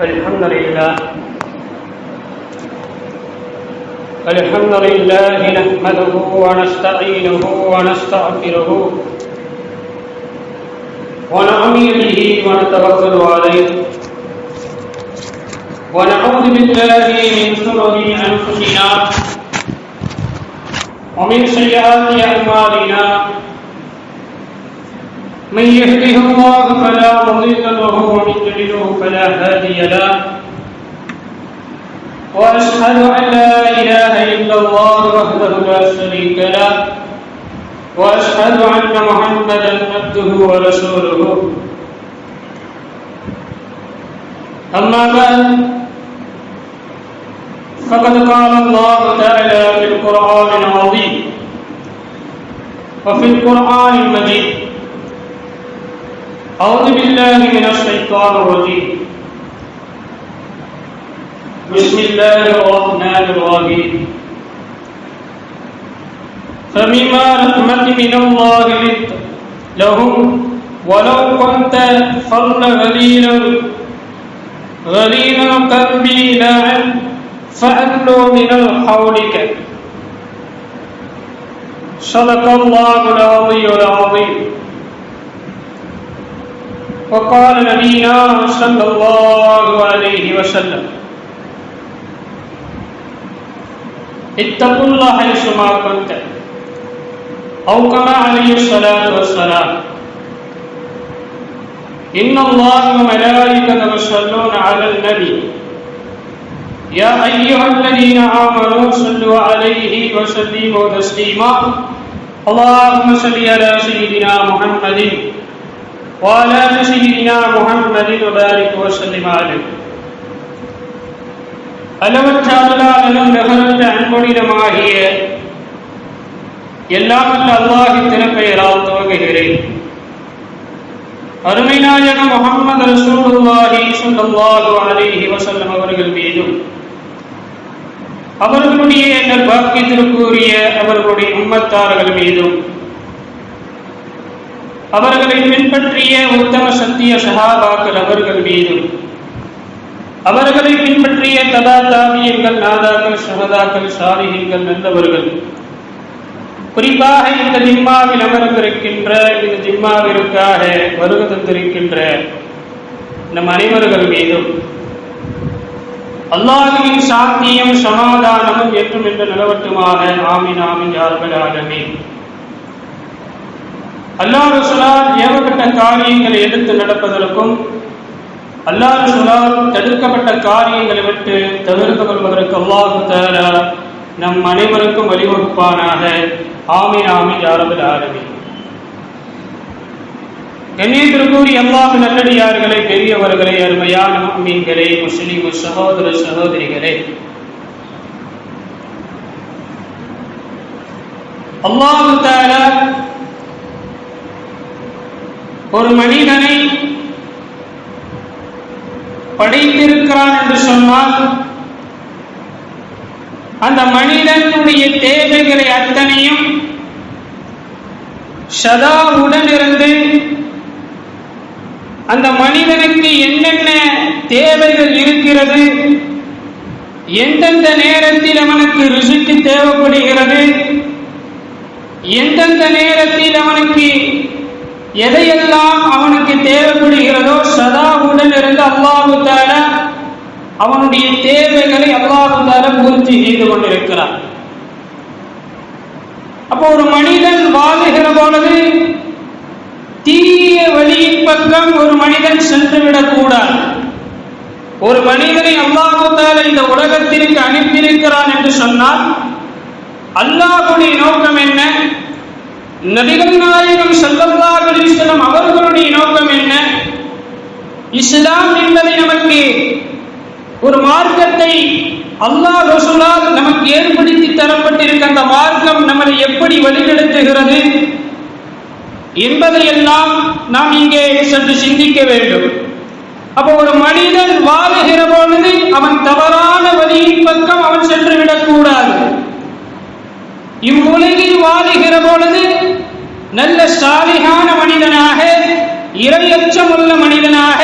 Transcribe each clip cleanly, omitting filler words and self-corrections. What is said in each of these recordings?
الحمد لله نحمده ونستعينه ونستغفره ونؤمن به ونتوكل عليه ونعوذ بالله من شرور أنفسنا ومن سيئات أعمالنا من يهده الله فلا مضل له ومن يضلل فلا هادي له وأشهد أن لا إله إلا الله وحده لا شريك له وأشهد أن محمدا عبده ورسوله أما بعد فقد قال الله تعالى في القرآن العظيم وفي القرآن المجيد أعوذ بالله من الشيطان الرجيم بسم الله الرحمن الرحيم فبما رحمة من الله لنت لهم ولو كنت فظا غليظ القلب فأدلوا من حولك صدق الله العلي العظيم وقال نبينا صلى الله عليه وسلم اتقوا الله حيثما كنت أو كما عليه الصلاة والسلام إن الله وملائكته يصلون على النبي يا أيها الذين آمنوا صلوا عليه وسلموا تسليما اللهم صل على سيدنا محمد وعلى سيدنا محمد وبارك وسلم عليه அளவற்ற அருளாளனும் நிகரற்ற அன்புடையதுமாகிய எல்லாம் வல்ல அல்லாஹ்வின் திருப்பெயரால் துவங்குகிறேன். அருமை நாயகம் முஹம்மது ரசூலுல்லாஹி ஸல்லல்லாஹு அலைஹி வஸல்லம் அவர்கள் மீதும் அவர்களுடைய நற்பாக்கியத்திற்குரிய அவர்களுடைய உம்மத்தார்கள் மீதும் அவர்களை பின்பற்றிய உத்தம சத்திய சஹாபாக்கள் அவர்கள் மீதும் அவர்களை பின்பற்றிய ததா தாபியங்கள் நாதாக்கள் ஷஹதாக்கள் சாலிஹீன்கள் நல்லவர்கள் குறிப்பாக இந்த ஜிம்மாவில் அமர்ந்திருக்கின்ற இந்த ஜிம்மாவிற்காக வருகை தந்திருக்கின்ற நம் அனைவர்கள் மீதும் அல்லாஹ்வின் சாந்தியும் சமாதானமும் என்றும் என்று நிலவட்டுமாக ஆமீன் ஆமீன் யா ரப்பல் ஆலமீன். அல்லாஹ் ரசூலால் ஏவப்பட்ட காரியங்களை எடுத்து நடப்பதற்கும் அல்லாஹ் ரசூலால் தடுக்கப்பட்ட காரியங்களை விட்டு தவிர்த்து கொள்வதற்கு அல்லாஹ் தஆலா நம் அனைவருக்கும் வழிவகுப்பானாக ஆமீன் ஆமீன் யா ரப்பல் ஆலமீன். கண்ணியத்திற்குரிய அல்லாஹ்வின் நல்லடியார்களே, பெரியவர்களே, அருமையான முஃமின்களே, முஸ்லிம் சகோதர சகோதரிகளே, அல்லாஹ் தஆலா ஒரு மனிதனை படைத்திருக்கிறான் என்று சொன்னால் அந்த மனிதனுடைய தேவைகளை அத்தனையும் சதா உடனிருந்து அந்த மனிதனுக்கு என்னென்ன தேவைகள் இருக்கிறது, எந்தெந்த நேரத்தில் அவனுக்கு ரிஸ்க் தேவைப்படுகிறது, எந்தெந்த நேரத்தில் அவனுக்கு எதையெல்லாம் அவனுக்கு தேவைப்படுகிறதோ சதா உடன் இருந்து அல்லாஹ் தஆலா அவனுடைய தேவைகளை அல்லாஹ் தஆலா பூர்த்தி செய்து கொண்டிருக்கிறார். அப்போ ஒரு மனிதன் வாழுகிற பொழுது தீய வழியின் பக்கம் ஒரு மனிதன் சென்றுவிடக் கூடாது. ஒரு மனிதனை அல்லாஹ் தஆலா இந்த உலகத்திற்கு அனுப்பியிருக்கிறான் என்று சொன்னால் அல்லாஹ்வுடைய நோக்கம் என்ன, நபிகள் நாயகம் ஸல்லல்லாஹு அலைஹி வஸல்லம் அவர்களுடைய நோக்கம் என்ன, இஸ்லாம் என்பதை நமக்கு ஒரு மார்க்கத்தை அல்லாஹ் ரசூலால் நமக்கு ஏற்படுத்தி தரப்பட்டிருக்க அந்த மார்க்கம் நம்மை எப்படி வழிநடத்துகிறது என்பதையெல்லாம் நாம் இங்கே சற்று சிந்திக்க வேண்டும். அப்போ ஒரு மனிதன் வாழுகிற பொழுது அவன் தவறான வழியின் பக்கம் அவன் சென்று விடக்கூடாது. இவ்வுலகில் வாழுகிற பொழுது நல்ல சாலிகான மனிதனாக, இறையச்சமுள்ள மனிதனாக,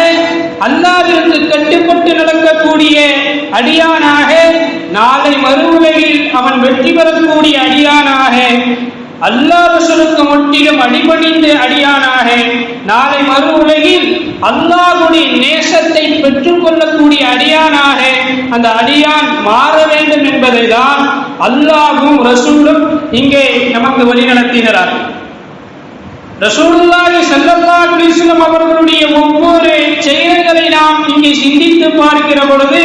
அல்லாஹ்விற்கு கட்டுப்பட்டு நடக்க அடியானாக, நாளை மறு உலகில் அவன் வெற்றி பெறக்கூடிய அடியானாக, அல்லாஹ் ரசூலுக்கு முற்றிலும் அடிபணிந்து அடியானாக, நாளை மறு உலகில் அல்லாஹ்வுடைய நேசத்தை பெற்றுக் கொள்ளக்கூடிய அடியானாக அந்த அடியான் மாற வேண்டும் என்பதை தான் அல்லாஹ்வும் ரசூலும் இங்கே நமக்கு வழிநடத்துகிறார். ரசூலுல்லாஹி ஸல்லல்லாஹு அலைஹி வஸல்லம் அவர்களுடைய ஒவ்வொரு செயல்களை நாம் இங்கே சிந்தித்து பார்க்கிற பொழுது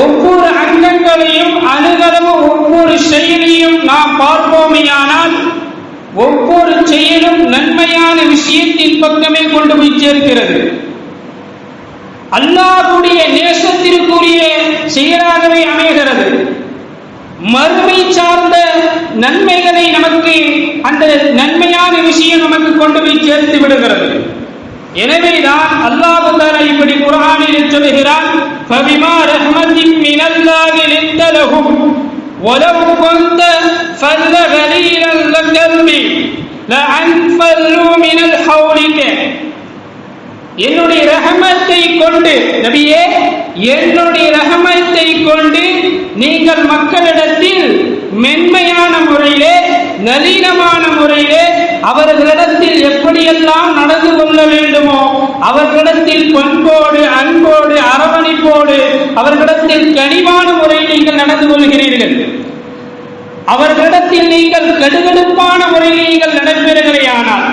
ஒவ்வொரு அங்கங்களையும் அணுகளவு ஒவ்வொரு செயலையும் நாம் பார்ப்போமேயானால் ஒவ்வொரு செயலும் நன்மையான விஷயத்தின் பக்கமே கொண்டு போய் சேர்க்கிறது. அல்லாஹ்வுடைய நேசத்திற்குரிய செயலாகவே அமைகிறது. மறுமை சார்ந்த நன்மைகளை நமக்கு அந்த நன்மையான விஷயம் நமக்கு கொண்டு போய் சேர்த்து விடுகிறது. எனவேதான் அல்லாஹ் தஆலா இப்படி குர்ஆனில் சொல்கிறான், ஃபபிமா ரஹ்மத்தின் மினல்லாஹி லின்த லஹும் வலவ் குன்த ஃபல்ல கலீலல் லகல்பி லஅன்ஃபல்லு மினல் ஹவுலிக. என்னுடைய ரஹமத்தை கொண்டு நபியே, என்னுடைய ரஹமத்தை கொண்டு நீங்கள் மக்களிடத்தில் மென்மையான முறையிலே நளினமான முறையிலே அவர்களிடத்தில் எப்படியெல்லாம் நடந்து கொள்ள வேண்டுமோ அவர்களிடத்தில் பண்போடு அன்போடு அரவணைப்போடு அவர்களிடத்தில் கனிவான முறையில் நீங்கள் நடந்து கொள்கிறீர்கள். அவர்களிடத்தில் நீங்கள் கடுகடுப்பான முறையில் நீங்கள் நடைபெறுகிறேயானால்,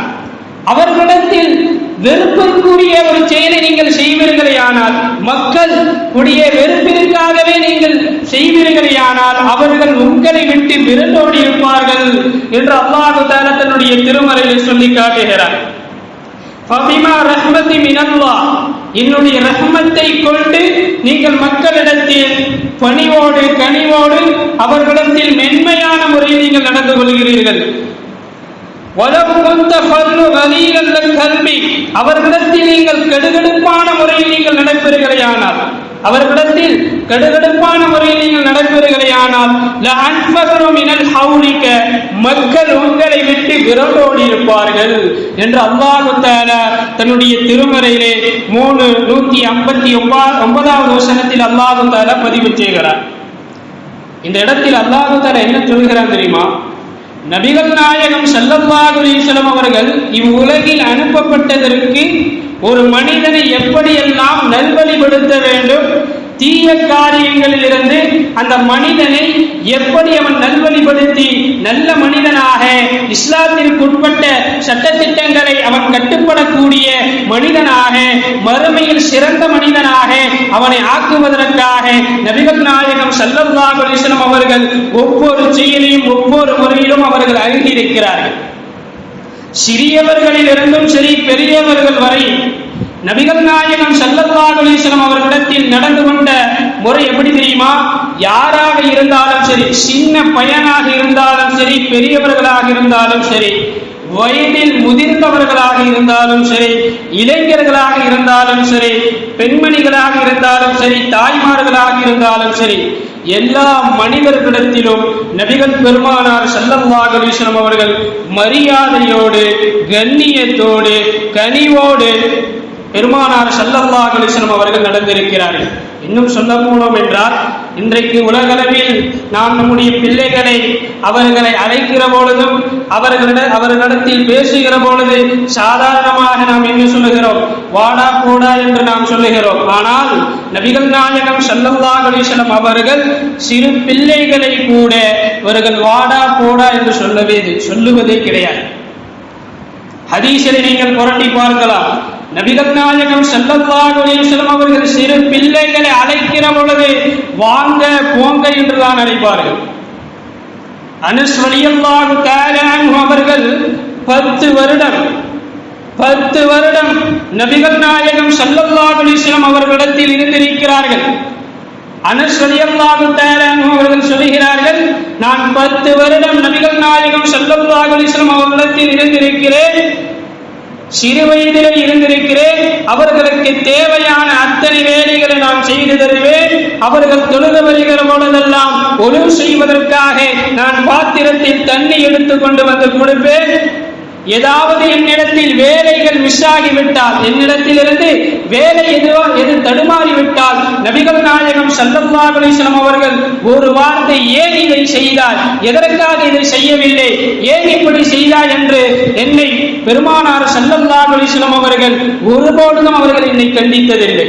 அவர்களிடத்தில் வெறுப்பிற்குரிய ஒரு செயலை நீங்கள் செய்வீர்களேயானால், மக்கள் உடைய வெறுப்பிற்காகவே நீங்கள் செய்வீர்களேயானால் அவர்கள் உங்களை விட்டு விரண்டோடி இருப்பார்கள் என்று அல்லாஹ் தஆலா தன்னுடைய திருமறையில் சொல்லி காட்டுகிறார். ஃபபிமா ரஹ்மத்தி மினல்லாஹ், என்னுடைய ரஹ்மத்தை கொண்டு நீங்கள் மக்களிடத்தில் பணிவோடு கனிவோடு அவர்களிடத்தில் மென்மையான முறையில் நீங்கள் நடந்து கொள்கிறீர்கள். அவர்களிடத்தில் நீங்கள் கடுகடுப்பான முறையில் நீங்கள் நடைபெறுகிறேயானால், அவர்களிடத்தில் கடுகடுப்பான முறையில் நீங்கள் நடைபெறுகிறேயானால் மக்கள் உங்களை விட்டு விரண்டோடி இருப்பார்கள் என்று அல்லாஹ் தஆலா தன்னுடைய திருமறையிலே 159வது வசனத்தில் அல்லாஹ் தஆலா பதிவு செய்கிறார். இந்த இடத்தில் அல்லாஹ் தஆலா என்ன சொல்கிறான் தெரியுமா? நபிகள் நாயகம் ஸல்லல்லாஹு அலைஹி வஸல்லம் அவர்கள் இவ்வுலகில் அனுப்பப்பட்டதற்கு ஒரு மனிதனை எப்படியெல்லாம் நல்வழிப்படுத்த வேண்டும், தீய காரியங்களில் இருந்து அந்த மனிதனை எப்படி அவன் நல்வழிப்படுத்தி நல்ல மனிதனாக இஸ்லாத்திற்கு உட்பட்ட சட்டத்திட்டங்களை அவன் கட்டுப்படக்கூடிய மனிதனாக மறுமையில் சிறந்த மனிதனாக அவனை ஆக்குவதற்காக நபிகள் நாயகம் ஸல்லல்லாஹு அலைஹி வஸல்லம் அவர்கள் ஒவ்வொரு செயலையும் ஒவ்வொரு முறையிலும் அவர்கள் அருகியிருக்கிறார்கள். சிறியவர்களில் இருந்தும் சரி பெரியவர்கள் வரை நபிகள் நாயகம் ஸல்லல்லாஹு அலைஹி வஸல்லம் அவர்களிடத்தில் நடந்து கொண்ட முறை எப்படி தெரியுமா? யாராக இருந்தாலும் சரி, சின்ன பையனாக இருந்தாலும் சரி, பெரியவர்களாக இருந்தாலும் சரி, வயதில் முதிர்ந்தவர்களாக இருந்தாலும் சரி, இளைஞர்களாக இருந்தாலும் சரி, பெண்மணிகளாக இருந்தாலும் சரி, தாய்மார்களாக இருந்தாலும் சரி, எல்லா மனிதர்களிடத்திலும் நபிகள் பெருமானார் ஸல்லல்லாஹு அலைஹி வஸல்லம் அவர்கள் மரியாதையோடு கண்ணியத்தோடு கனிவோடு பெருமானார் ஸல்லல்லாஹு அலைஹி வஸல்லம் அவர்கள் நடந்திருக்கிறார்கள். இன்னும் சொல்ல போனோம் என்றால், இன்றைக்கு உலகளவில் நாம் நம்முடைய பிள்ளைகளை அவர்களை அழைக்கிற பொழுதும் அவர்களிடத்தில் பேசுகிற பொழுது சாதாரணமாக நாம் என்ன சொல்லுகிறோம்? வாடா போடா என்று நாம் சொல்லுகிறோம். ஆனால் நபிகள் நாயகம் ஸல்லல்லாஹு அலைஹி வஸல்லம் அவர்கள் சிறு பிள்ளைகளை கூட அவர்கள் வாடா போடா என்று சொல்லுவதே கிடையாது. ஹதீஸிலே நீங்கள் புரட்டி பார்க்கலாம். நபிகள் நாயகம் ஸல்லல்லாஹு அலைஹி வஸல்லம் அவர்கள் சிறு பிள்ளைகளை அழைக்கிற பொழுது வாங்க போங்க என்றுதான் அழைப்பார்கள். அனஸ் ரலியல்லாஹு தஆலா அன்ஹு அவர்கள் 10 வருடம் நபிகள் நாயகம் ஸல்லல்லாஹு அலைஹி வஸல்லம் அவர்களிடத்தில் இருந்திருக்கிறார்கள். அனஸ் ரலியல்லாஹு தஆலா அன்ஹு அவர்கள் சொல்கிறார்கள், நான் 10 வருடம் நபிகள் நாயகம் ஸல்லல்லாஹு அலைஹி வஸல்லம் அவர்களிடத்தில் இருந்திருக்கிறேன். சிறு வயதிலே இருந்திருக்கிறேன். அவர்களுக்கு தேவையான அத்தனை வேலைகளை நான் செய்து தருவேன். அவர்கள் தொழுது வருகிற பொழுதெல்லாம் ஒழுங்கு செய்வதற்காக நான் பாத்திரத்தில் தண்ணி எடுத்து கொண்டு வந்து கொடுப்பேன். ஏதாவது என்னிடத்தில் வேலைகள் மிஸ் ஆகிவிட்டால், என்னிடத்திலிருந்து வேலை எது தடுமாறிவிட்டால் நபிகள் நாயகம் ஸல்லல்லாஹு அலைஹி வஸல்லம் அவர்கள் ஒரு வார்த்தை ஏன் இதை செய்தார், எதற்காக இதை செய்யவில்லை, ஏன் இப்படி செய்தார் என்று என்னை பெருமானார் ஸல்லல்லாஹு அலைஹி வஸல்லம் அவர்கள் ஒருபொழுதும் அவர்கள் என்னை கண்டித்ததில்லை.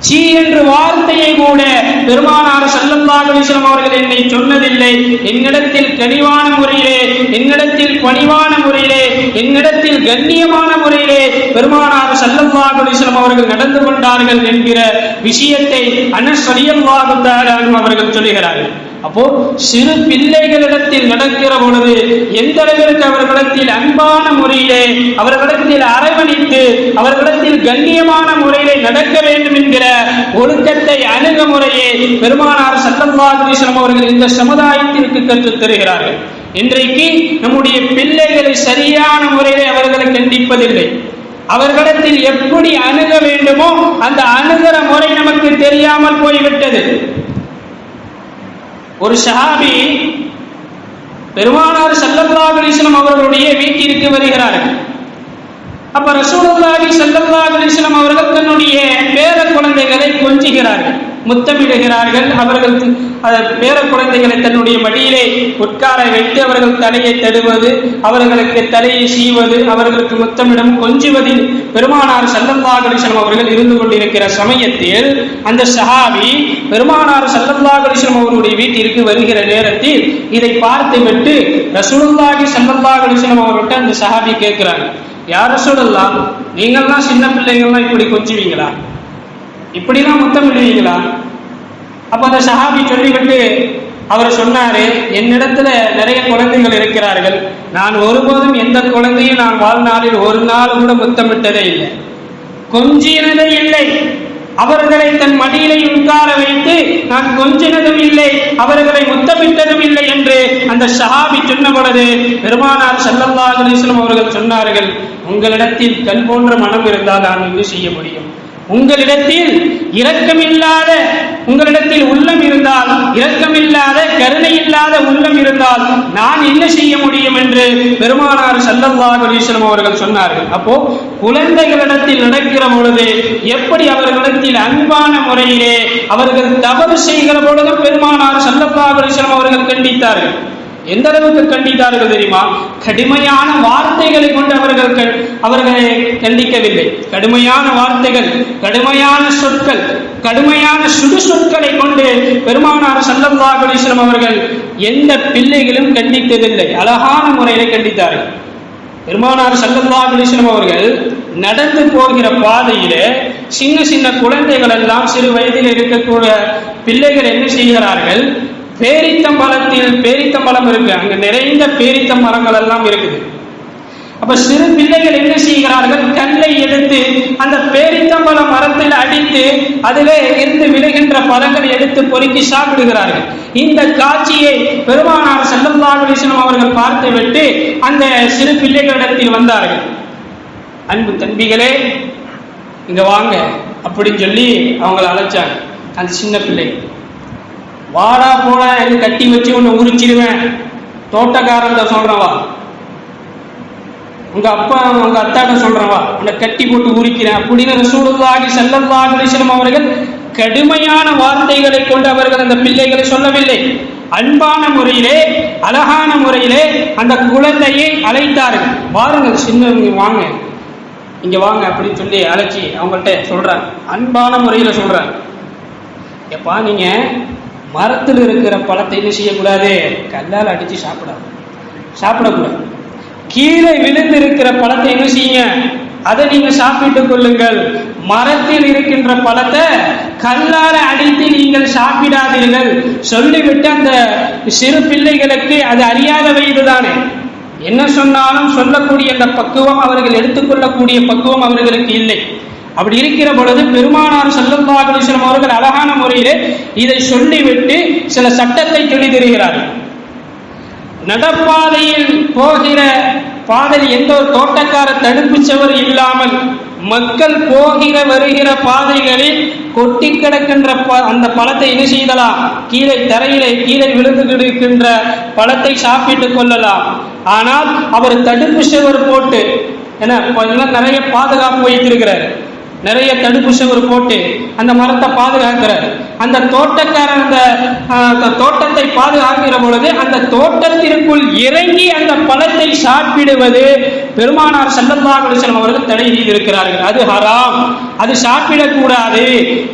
சீ என்ற வார்த்தையை கூட பெருமானார் ஸல்லல்லாஹு அலைஹி வஸல்லம் அவர்கள் என்னை சொன்னதில்லை. என்னிடத்தில் கனிவான முறையிலே, என்னிடத்தில் பணிவான முறையிலே, என்னிடத்தில் கண்ணியமான முறையிலே பெருமானார் ஸல்லல்லாஹு அலைஹி வஸல்லம் அவர்கள் நடந்து கொண்டார்கள் என்கிற விஷயத்தை அனஸ் ரலியல்லாஹு தஆலா அன்ஹு அவர்கள் சொல்கிறார்கள். அப்போ சிறு பிள்ளைகளிடத்தில் நடக்கிற பொழுது எந்த அளவிற்கு அவர்களிடத்தில் அன்பான முறையிலே, அவர்களிடத்தில் அரவணைத்து, அவர்களிடத்தில் கண்ணியமான முறையிலே நடக்க வேண்டும் என்கிற ஒழுக்கத்தை, அணுகுமுறையை பெருமானார் ஸல்லல்லாஹு அலைஹி வஸல்லம் அவர்கள் இந்த சமுதாயத்திற்கு கற்றுத் தருகிறார்கள். இன்றைக்கு நம்முடைய பிள்ளைகளை சரியான முறையிலே அவர்களை கண்டிப்பதில்லை. அவர்களிடத்தில் எப்படி அணுக வேண்டுமோ அந்த அணுகிற முறை நமக்கு தெரியாமல் போய்விட்டது. ஒரு சஹாபி பெருமானார் ஸல்லல்லாஹு அலைஹி வஸல்லம் அவர்களுடைய வீட்டிற்கு வருகிறார்கள். அப்ப ரசூலுல்லாஹி ஸல்லல்லாஹு அலைஹி வஸல்லம் அவர்கள் தன்னுடைய பேர குழந்தைகளை கொஞ்சுகிறார்கள், முத்தமிடுகிறார்கள். அவர்கள் பேர குழந்தைகளை தன்னுடைய மடியிலே உட்கார வைத்து அவர்கள் தலையை தடுவது, அவர்களுக்கு தலையை சீவது, அவர்களுக்கு முத்தமிடம் கொஞ்சுவதில் பெருமானார் ஸல்லல்லாஹு அலைஹி வஸல்லம் அவர்கள் இருந்து கொண்டிருக்கிற சமயத்தில் அந்த சஹாபி பெருமானார் ஸல்லல்லாஹு அலைஹி வஸல்லம் அவர்களுடைய வீட்டிற்கு வருகிற நேரத்தில் இதை பார்த்துவிட்டு ரசூலுல்லாஹி ஸல்லல்லாஹு அலைஹி வஸல்லம் அவர்கிட்ட அந்த சஹாபி கேட்கிறாங்க, யார் ரசூலுல்லாஹ், நீங்கள்லாம் சின்ன பிள்ளைங்கள்லாம் இப்படி கொஞ்சுவீங்களா, இப்படிதான் முத்தமிடுவீங்களா? அப்ப அந்த சஹாபி சொல்லிவிட்டு அவர் சொன்னாரு, என்னிடத்துல நிறைய குழந்தைகள் இருக்கிறார்கள், நான் ஒருபோதும் எந்த குழந்தையும் நான் வாழ்நாளில் ஒரு நாள் கூட முத்தமிட்டதே இல்லை, கொஞ்சினதே இல்லை, அவர்களை தன் மடியிலே உட்கார வைத்து நான் கொஞ்சினதும் இல்லை, அவர்களை முத்தமிட்டதும் இல்லை என்று அந்த சஹாபி சொன்ன பொழுது பெருமானார் ஸல்லல்லாஹு அலைஹி வஸல்லம் அவர்கள் சொன்னார்கள், உங்களிடத்தில் கல் போன்ற மனம் இருந்தால் நான் என்ன செய்ய முடியும், உங்களிடத்தில் இரக்கமில்லாத, உங்களிடத்தில் உள்ளம் இருந்தால், இரக்கமில்லாத, கருணை இல்லாத உள்ளம் இருந்தால் நான் என்ன செய்ய முடியும் என்று பெருமானார் ஸல்லல்லாஹு அலைஹி வஸல்லம் அவர்கள் சொன்னார்கள். அப்போ குழந்தைகளிடத்தில் நடக்கிற பொழுது எப்படி அவர்களிடத்தில் அன்பான முறையிலே அவர்கள் தவறு செய்கிற பொழுது பெருமானார் ஸல்லல்லாஹு அலைஹி வஸல்லம் அவர்கள் கண்டித்தார்கள். எந்த அளவுக்கு கண்டித்தார்கள் தெரியுமா? கடுமையான வார்த்தைகளை கொண்டு அவர்களை கண்டிக்கவில்லை. கடுமையான வார்த்தைகள், கடுமையான சொற்கள், கடுமையான சுடு சொற்களை கொண்டு பெருமானார் ஸல்லல்லாஹு அலைஹி வஸல்லம் அவர்கள் எந்த பிள்ளைகளும் கண்டித்ததில்லை, அழகான முறையில கண்டித்தார்கள். பெருமானார் ஸல்லல்லாஹு அலைஹி வஸல்லம் அவர்கள் நடந்து போகிற பாதையிலே சின்ன சின்ன குழந்தைகள் எல்லாம், சிறு வயதில் இருக்கக்கூடிய பிள்ளைகள் என்ன செய்கிறார்கள், பேரித்தம்பழம் இருக்கு, அங்க நிறைந்த பேரித்த மரங்கள் எல்லாம் இருக்குது. அப்ப சிறு பிள்ளைகள் என்ன செய்கிறார்கள், கல்லை எடுத்து அந்த பேரித்தம்பழ மரத்தில் அடித்து அதிலே இருந்து விழுகின்ற பழங்களை எடுத்து பொறுக்கி சாப்பிடுகிறார்கள். இந்த காட்சியை பெருமானார் ஸல்லல்லாஹு அலைஹி வஸல்லம் அவர்கள் பார்த்துவிட்டு அந்த சிறு பிள்ளைகளிடத்தில் வந்தார்கள். அன்பு தம்பிகளே, இங்க வாங்க அப்படின்னு சொல்லி அவங்களை அழைச்சாங்க. அந்த சின்ன பிள்ளை, வாடா போடா என்று கட்டி வச்சு உன்னை உரிச்சிடுவேன், தோட்டக்காரன் சொல்றவா, உங்க அப்பா உங்க அத்தாட்ட சொல்றவா, உன்னை கட்டி போட்டு உரிக்கிறேன் அப்படின்னு ரசூலுல்லாஹி ஸல்லல்லாஹு அலைஹி வஸல்லம் அவர்கள் கடுமையான வார்த்தைகளை கொண்டு அவர்கள் அந்த பிள்ளைகளை சொல்லவில்லை. அன்பான முறையிலே, அழகான முறையிலே அந்த குழந்தையை அழைத்தார்கள். வாருங்கள் சின்னவங்க, வாங்க இங்க வாங்க அப்படின்னு சொல்லி அழைச்சி அவங்கள்ட்ட சொல்றாங்க. அன்பான முறையில சொல்றாங்க, எப்பா நீங்க மரத்தில் இருக்கிற பழத்தை என்ன செய்யக்கூடாது, கல்லால் அடிச்சு சாப்பிடக்கூடாது. கீழே விழுந்து இருக்கிற பழத்தை என்ன செய்யுங்க, அதை நீங்க சாப்பிட்டுக் கொள்ளுங்கள். மரத்தில் இருக்கின்ற பழத்தை கல்லால அடித்து நீங்கள் சாப்பிடாதீர்கள் சொல்லிவிட்டு அந்த சிறு பிள்ளைகளுக்கு அது அறியாத வயதுதானே, என்ன சொன்னாலும் சொல்லக்கூடிய அந்த பக்குவம், அவர்கள் எடுத்துக்கொள்ளக்கூடிய பக்குவம் அவர்களுக்கு இல்லை. அப்படி இருக்கிற பொழுது பெருமானார் ஸல்லல்லாஹு அலைஹி வஸல்லம் அவர்கள் அழகான முறையிலே இதை சொல்லிவிட்டு சில சட்டத்தை சொல்லி தருகிறார்கள். நடப்பாதையில் போகிற பாதையில் எந்த ஒரு தோட்டக்கார தடுப்பு சுவர் இல்லாமல் மக்கள் போகிற வருகிற பாதைகளில் கொட்டி கிடக்கின்ற அந்த பழத்தை என்ன செய்யலாம், கீழே தரையிலே கீழே விழுந்து கிடக்கின்ற பழத்தை சாப்பிட்டுக் கொள்ளலாம். ஆனால் அவர் தடுப்பு சுவர் போட்டு நிறைய பாதுகாப்பு வைத்திருக்கிறார். நிறைய தடுப்பு சுவர் போட்டு அந்த மரத்தை பாதுகாக்கிறார். அந்த தோட்டக்காரன் அந்த தோட்டத்தை பாதுகாக்கிற பொழுது அந்த தோட்டத்திற்குள் இறங்கி அந்த பழத்தை சாப்பிடுவது பெருமானார் ஸல்லல்லாஹு அலைஹி வஸல்லம் அவர்கள் தடை செய்திருக்கிறார்கள். அது ஹராம், அது சாப்பிடக்கூடாது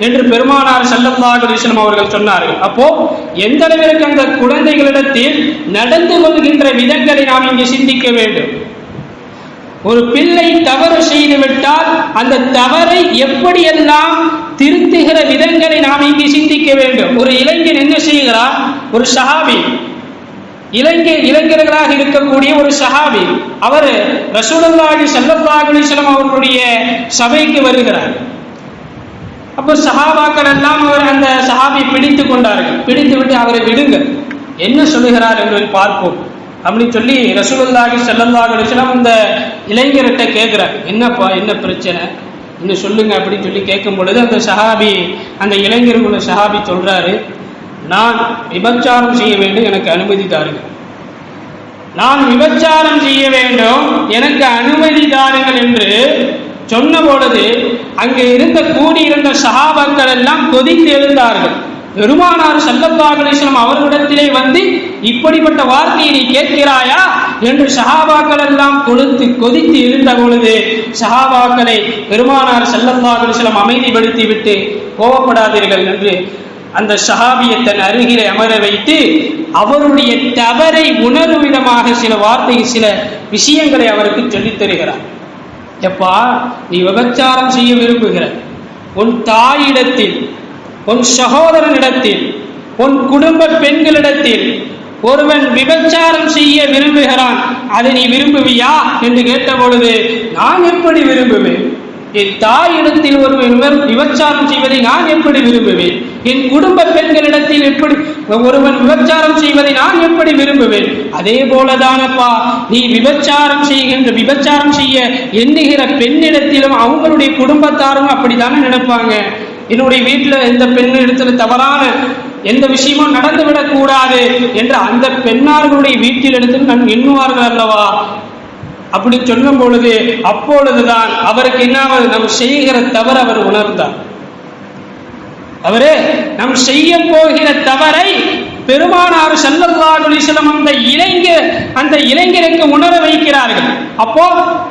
என்று பெருமானார் ஸல்லல்லாஹு அலைஹி வஸல்லம் அவர்கள் சொன்னார்கள். அப்போ எந்த அளவிற்கு அந்த குழந்தைகளிடத்தில் நடந்து கொள்கின்ற விதங்களை நாம் இங்கே சிந்திக்க வேண்டும். ஒரு பிள்ளை தவறு செய்துவிட்டால் அந்த தவறை எப்படியெல்லாம் திருத்துகிற விதங்களை நாம் இங்கே சிந்திக்க வேண்டும். ஒரு இளைஞன் என்ன செய்கிறார்? ஒரு சஹாபி, இளைஞர்களாக இருக்கக்கூடிய ஒரு சஹாபி, அவர் ரசூலுல்லாஹி ஸல்லல்லாஹு அலைஹி வஸல்லம் அவர்களுடைய சபைக்கு வருகிறார். அப்போ சஹாபாக்கள் எல்லாம் அவர் அந்த சஹாபி பிடித்து கொண்டார்கள். பிடித்து விட்டு அவரை விடுங்கள், என்ன சொல்லுகிறார் என்று பார்ப்போம் அப்படின்னு சொல்லி ரசூலுல்லாஹி ஸல்லல்லாஹு அலைஹி வஸல்லம் இந்த இளைஞர்கிட்ட கேட்கிறார், என்னப்பா என்ன பிரச்சனை இன்னும் சொல்லுங்க அப்படின்னு சொல்லி கேட்கும் பொழுது அந்த சஹாபி, அந்த இளைஞர்களுடைய சஹாபி சொல்றாரு, நான் விபச்சாரம் செய்ய வேண்டும், எனக்கு அனுமதி தாருங்கள். நான் விபச்சாரம் செய்ய வேண்டும், எனக்கு அனுமதி தாருங்கள் என்று சொன்ன பொழுது அங்கே கூடியிருந்த சஹாபாக்கள் எல்லாம் கொதித்து எழுந்தார்கள். பெருமானார் ஸல்லல்லாஹு அலைஹி வஸல்லம் அவர்களிடத்திலே வந்து இப்படிப்பட்ட வார்த்தையை நீ கேட்கிறாயா என்று சஹாபாக்கள் எல்லாம் கொதித்து எழுந்த பொழுது சஹாபாக்களை பெருமானார் ஸல்லல்லாஹு அலைஹி வஸல்லம் அமைதிப்படுத்தி விட்டு கோபப்படாதீர்கள் என்று அந்த சஹாபியை தன் அருகிலே அமர வைத்து அவருடைய தவறை உணரும் விதமாக சில விஷயங்களை அவருக்கு சொல்லித் தருகிறார். எப்பா, நீ விபச்சாரம் செய்ய விரும்புகிற உன் தாயிடத்தில், உன் சகோதரனிடத்தில், உன் குடும்ப பெண்களிடத்தில் ஒருவன் விபச்சாரம் செய்ய விரும்புகிறான், அதை நீ விரும்புவியா என்று கேட்ட பொழுது நான் எப்படி விரும்புவேன்? என் தாயிடத்தில் ஒருவன் விபச்சாரம் செய்வதை நான் எப்படி விரும்புவேன்? என் குடும்ப பெண்களிடத்தில் எப்படி ஒருவன் விபச்சாரம் செய்வதை நான் எப்படி விரும்புவேன்? அதே போலதானப்பா நீ விபச்சாரம் செய்ய எண்ணுகிற பெண்ணிடத்திலும் அவங்களுடைய குடும்பத்தாரும் அப்படித்தானே நினைப்பாங்க. என்னுடைய வீட்டில் எந்த பெண் இடத்துல தவறான எந்த விஷயமும் நடந்துவிடக் கூடாது என்று அந்த பெண்ணார்களுடைய வீட்டில் இடத்தில் நான் எண்ணுவார்கள் அல்லவா? அப்படி சொல்லும் பொழுது அப்பொழுதுதான் அவருக்கு என்னாவது நாம் செய்கிற தவறு அவர் உணர்ந்தார். அவரே நாம் செய்ய போகிற தவறை பெருமானார் ஸல்லல்லாஹு அலைஹி வஸல்லம் அந்த இளைஞருக்கு உணர வைக்கிறார்கள். அப்போ